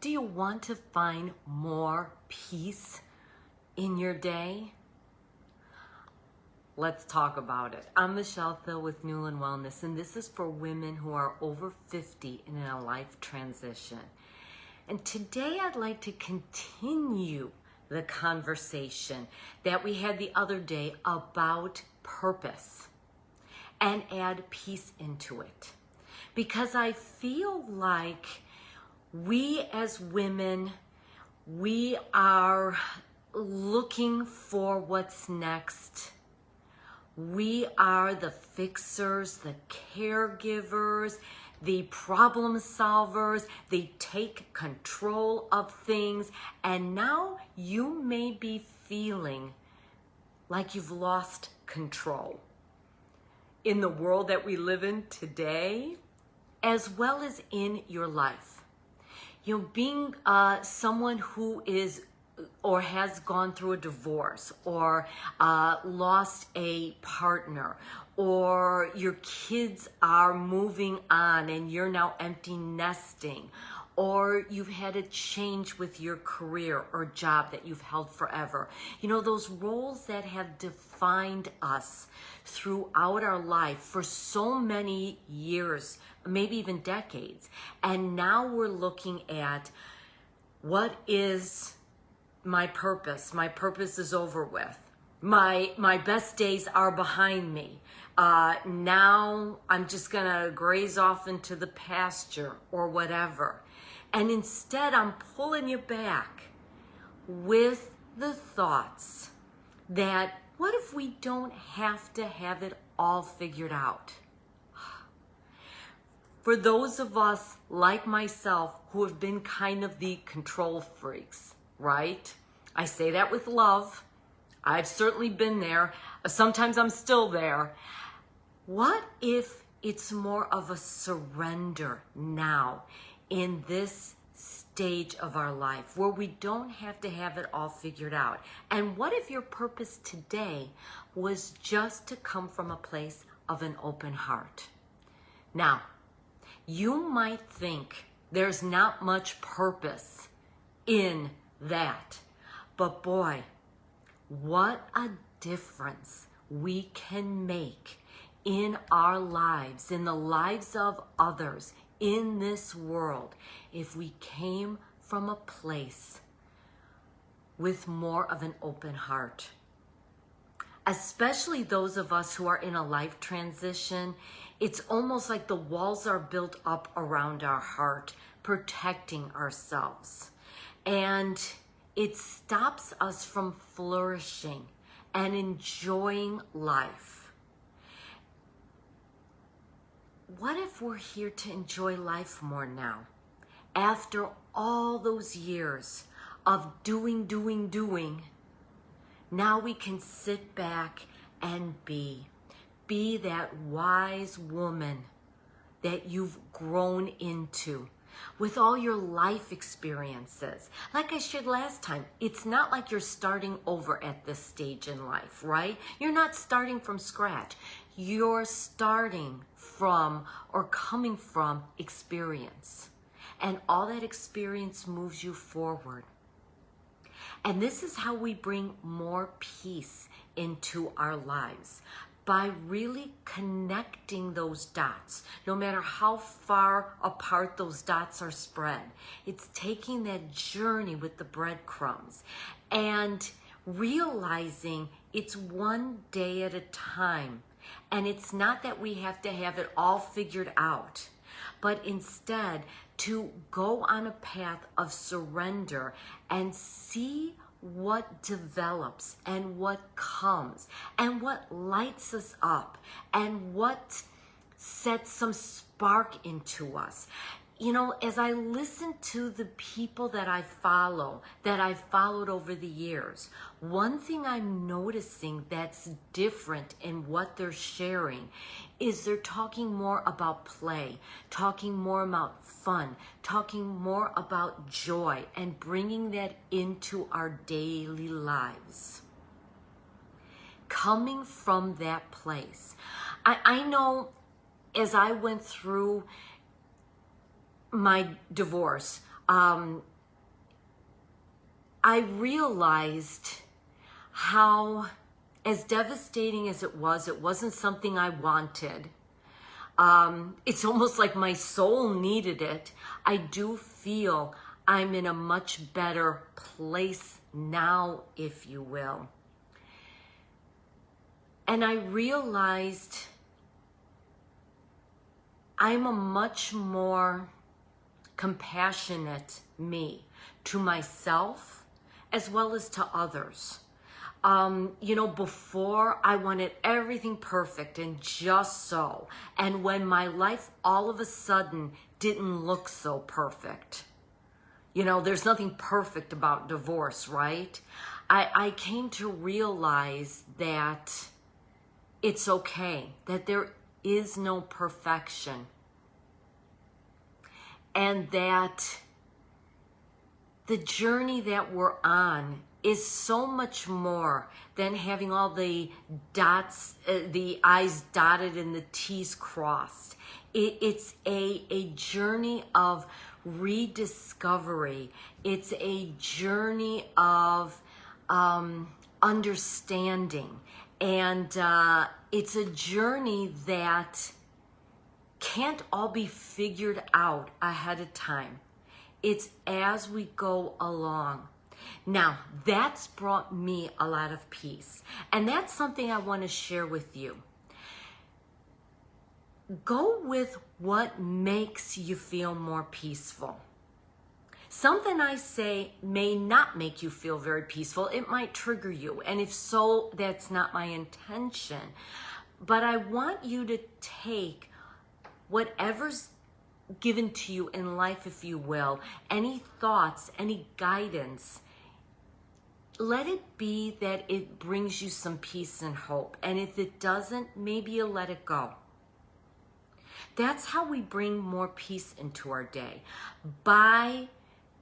Do you want to find more peace in your day? Let's talk about it. I'm Michele Thill with Newland Wellness, and this is for women who are over 50 and in a life transition. And today I'd like to continue the conversation that we had the other day about purpose and add peace into it. Because I feel like we as women, we are looking for what's next. We are the fixers, the caregivers, the problem solvers. They take control of things. And now you may be feeling like you've lost control in the world that we live in today, as well as in your life. You know, being someone who is or has gone through a divorce or lost a partner, or your kids are moving on and you're now empty nesting, or you've had a change with your career or job that you've held forever. You know, those roles that have defined us throughout our life for so many years, maybe even decades. And now we're looking at, what is my purpose? My purpose is over with. My best days are behind me. Now I'm just gonna graze off into the pasture or whatever. And instead I'm pulling you back with the thoughts that, what if we don't have to have it all figured out? For those of us like myself who have been kind of the control freaks, right? I say that with love. I've certainly been there. Sometimes I'm still there. What if it's more of a surrender now in this stage of our life where we don't have to have it all figured out? And what if your purpose today was just to come from a place of an open heart? Now, you might think there's not much purpose in that, but boy, what a difference we can make in our lives, in the lives of others, in this world, if we came from a place with more of an open heart. Especially those of us who are in a life transition, it's almost like the walls are built up around our heart, protecting ourselves. And it stops us from flourishing and enjoying life. What if we're here to enjoy life more now? After all those years of doing, now we can sit back and be that wise woman that you've grown into with all your life experiences. Like I shared last time, it's not like you're starting over at this stage in life, right? You're not starting from scratch. You're starting from or coming from experience. And all that experience moves you forward. And this is how we bring more peace into our lives, by really connecting those dots, no matter how far apart those dots are spread. It's taking that journey with the breadcrumbs and realizing it's one day at a time. And it's not that we have to have it all figured out, but instead to go on a path of surrender and see what develops and what comes and what lights us up and what sets some spark into us. You know, as I listen to the people that I follow, that I've followed over the years, one thing I'm noticing that's different in what they're sharing is they're talking more about play, talking more about fun, talking more about joy, and bringing that into our daily lives. Coming from that place. I know as I went through my divorce, I realized how, as devastating as it wasn't something I wanted. It's almost like my soul needed it. I do feel I'm in a much better place now, if you will. And I realized I'm a much more compassionate me to myself as well as to others. Before I wanted everything perfect and just so. And when my life all of a sudden didn't look so perfect, there's nothing perfect about divorce, right? I came to realize that it's okay, that there is no perfection. And that the journey that we're on is so much more than having all the dots, the I's dotted and the T's crossed. It's a journey of rediscovery. It's a journey of understanding. And it's a journey that can't all be figured out ahead of time. It's as we go along. Now, that's brought me a lot of peace. And that's something I want to share with you. Go with what makes you feel more peaceful. Something I say may not make you feel very peaceful. It might trigger you. And if so, that's not my intention. But I want you to take whatever's given to you in life, if you will, any thoughts, any guidance, let it be that it brings you some peace and hope. And if it doesn't, maybe you let it go. That's how we bring more peace into our day, by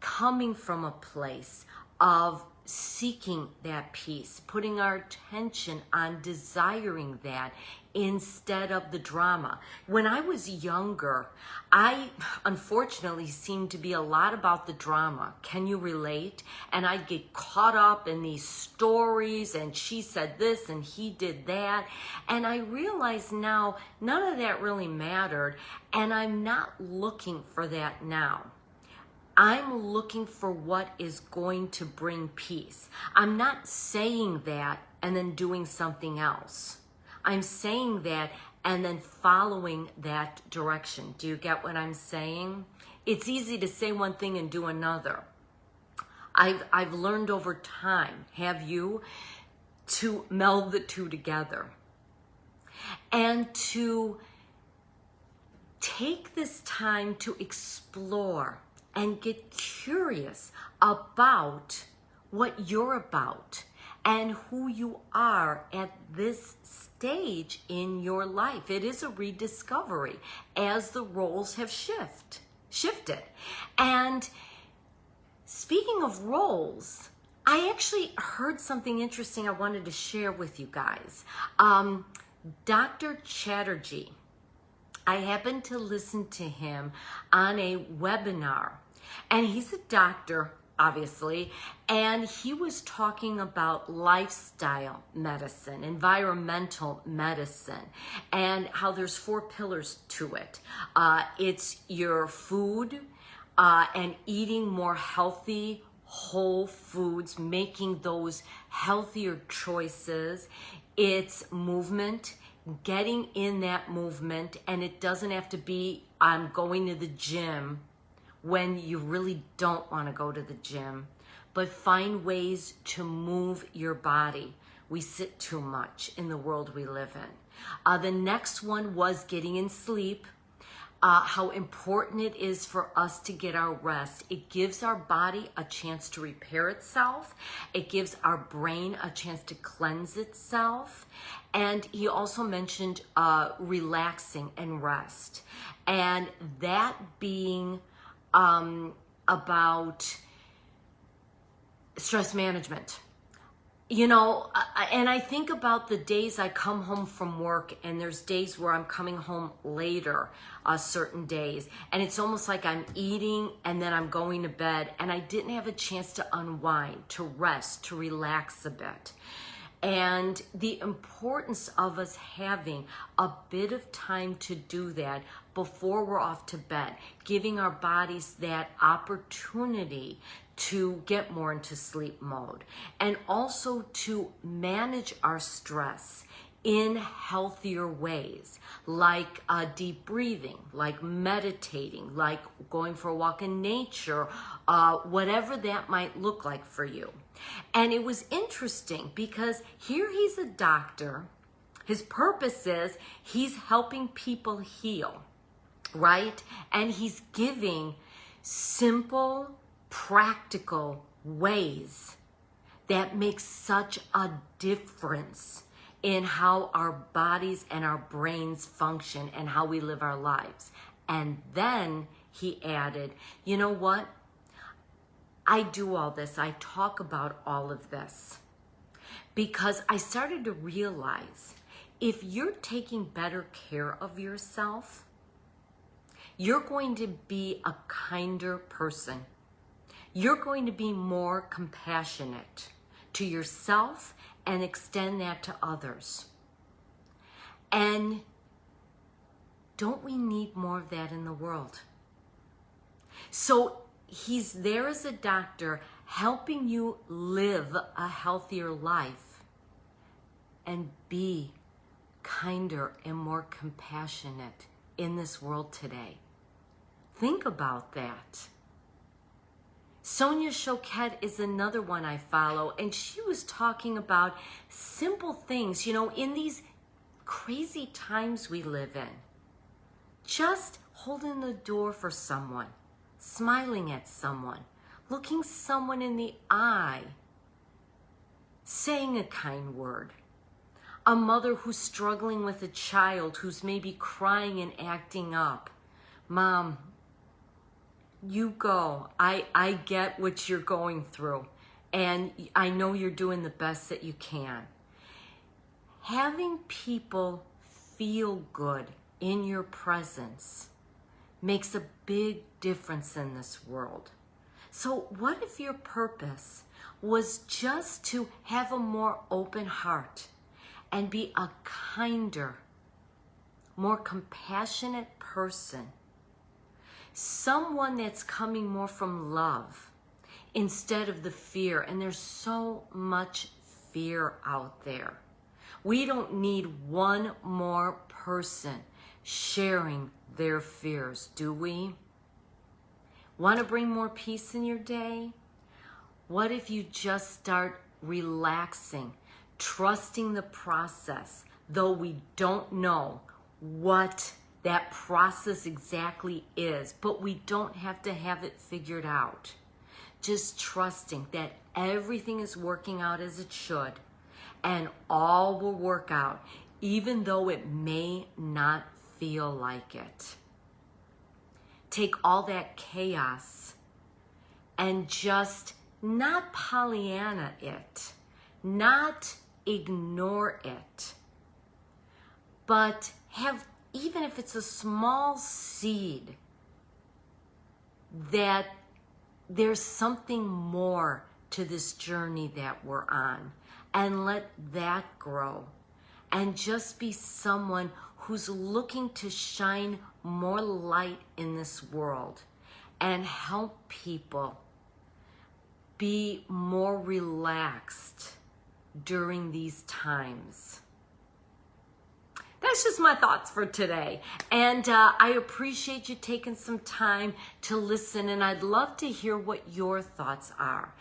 coming from a place of seeking that peace, putting our attention on desiring that instead of the drama. When I was younger, I unfortunately seemed to be a lot about the drama. Can you relate? And I'd get caught up in these stories, and she said this and he did that. And I realize now none of that really mattered, and I'm not looking for that now. I'm looking for what is going to bring peace. I'm not saying that and then doing something else. I'm saying that and then following that direction. Do you get what I'm saying? It's easy to say one thing and do another. I've learned over time, have you, to meld the two together. And to take this time to explore and get curious about what you're about and who you are at this stage in your life. It is a rediscovery as the roles have shifted. And speaking of roles, I actually heard something interesting I wanted to share with you guys. Dr. Chatterjee, I happened to listen to him on a webinar. And he's a doctor, obviously, and he was talking about lifestyle medicine, environmental medicine, and how there's 4 pillars to it. It's your food and eating more healthy, whole foods, making those healthier choices. It's movement, getting in that movement, and it doesn't have to be I'm going to the gym when you really don't want to go to the gym, but find ways to move your body. We sit too much in the world we live in. The next one was getting in sleep, how important it is for us to get our rest. It gives our body a chance to repair itself. It gives our brain a chance to cleanse itself. And he also mentioned relaxing and rest. And that being about stress management. And I think about the days I come home from work, and there's days where I'm coming home later, certain days, and it's almost like I'm eating and then I'm going to bed, and I didn't have a chance to unwind, to rest, to relax a bit. And the importance of us having a bit of time to do that before we're off to bed, giving our bodies that opportunity to get more into sleep mode, and also to manage our stress in healthier ways, like deep breathing, like meditating, like going for a walk in nature, whatever that might look like for you. And it was interesting because here he's a doctor. His purpose is he's helping people heal, right? And he's giving simple, practical ways that make such a difference in how our bodies and our brains function and how we live our lives. And then he added, you know what? I do all this. I talk about all of this because I started to realize if you're taking better care of yourself, you're going to be a kinder person. You're going to be more compassionate to yourself and extend that to others. And don't we need more of that in the world? So he's there as a doctor helping you live a healthier life and be kinder and more compassionate in this world today. Think about that. Sonia Choquette is another one I follow, and she was talking about simple things, in these crazy times we live in. Just holding the door for someone, smiling at someone, looking someone in the eye, saying a kind word. A mother who's struggling with a child who's maybe crying and acting up. Mom, you go. I get what you're going through, and I know you're doing the best that you can. Having people feel good in your presence makes a big difference in this world. So what if your purpose was just to have a more open heart and be a kinder, more compassionate person? Someone that's coming more from love instead of the fear. And there's so much fear out there. We don't need one more person sharing their fears, do we? Want to bring more peace in your day? What if you just start relaxing, trusting the process, though we don't know what that process exactly is, but we don't have to have it figured out. Just trusting that everything is working out as it should, and all will work out, even though it may not feel like it. Take all that chaos and just not Pollyanna it, not ignore it, but have, even if it's a small seed, that there's something more to this journey that we're on, and let that grow, and just be someone who's looking to shine more light in this world and help people be more relaxed during these times. That's just my thoughts for today. And I appreciate you taking some time to listen, and I'd love to hear what your thoughts are.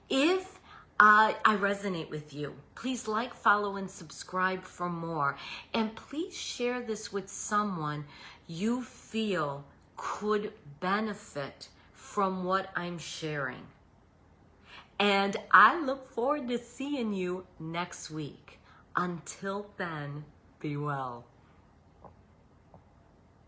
If I resonate with you, please like, follow, and subscribe for more. And please share this with someone you feel could benefit from what I'm sharing. And I look forward to seeing you next week. Until then, be well.